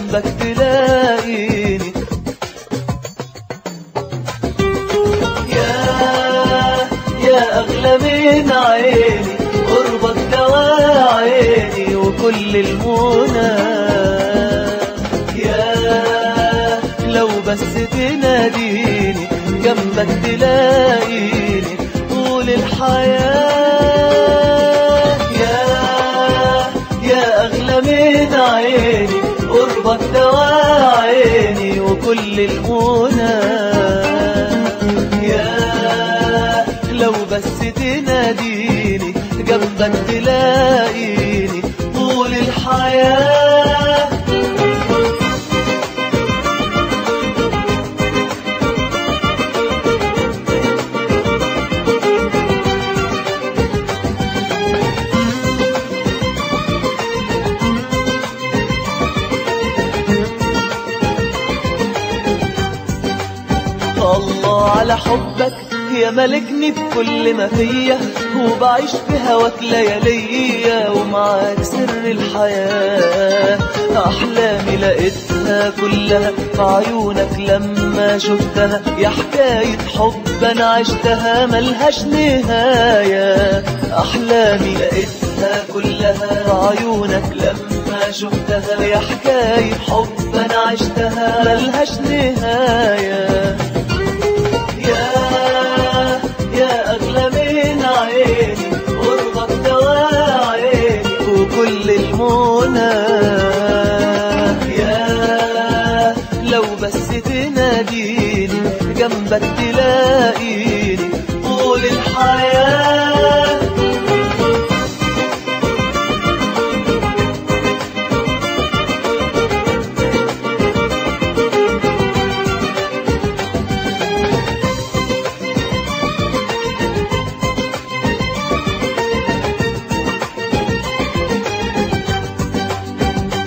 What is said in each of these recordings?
جنبك تلاقيني. يا أغلى من عيني، قربك دواء عيني وكل المنى. يا لو بس تناديني جنبك تلاقيني طول الحياة. يا أغلى من عيني، قربك دواء عيني وكل المنى. لو بس تناديني جنبك تلاقيني طول الحياة. الله على حبك يا ملكني بكل ما فيا، وبعيش في هواك لياليا ومعاك سر الحياة. أحلامي لقيتها كلها في عيونك لما شفتها، يا حكاية حب أنا عشتها ملهاش نهاية. أحلامي لقيتها كلها في عيونك لما شفتها، يا حكاية حب أنا عشتها ملهاش نهاية. يا أغلى من عيني، قربك دواء عيني وكل المنى. يا لو بس تناديني جنبك تلاقيني طول الحياة.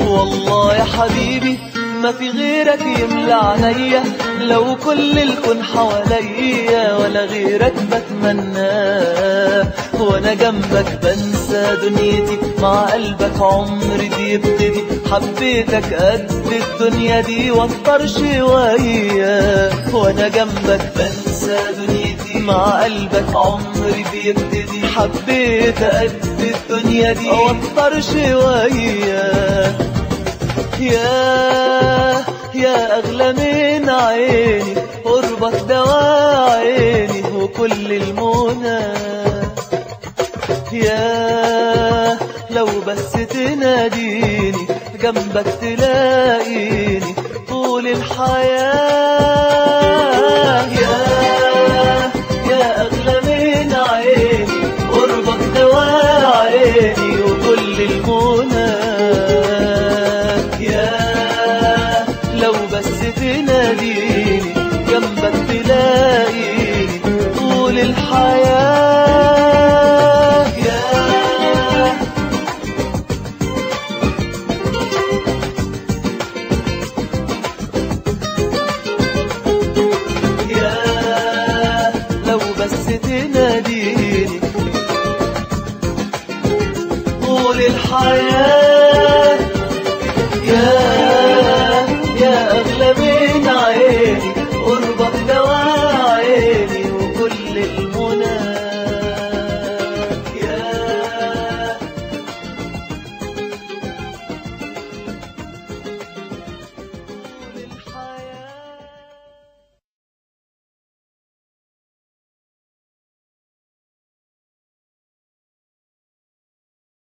والله يا حبيبي ما في غيرك يملى عينيا، لو كل الكون حواليا ولا غيرك بتمناه. وانا جنبك بنسى دنيتي، مع قلبك عمري بيبتدي. حبيتك قد الدنيا دي واكتر شوية، وانا جنبك بنسى دنيتي، مع قلبك عمري بيبتدي. حبيتك قد الدنيا دي واكتر شوية. يا أغلى من عيني، قربك دواء عيني وكل المنى. يا لو بس تناديني جنبك تلاقيني طول الحياة. يا أغلى من عيني، قربك دواء عيني وكل المنى. لو بس تناديني جنبك تلاقيني طول الحياة.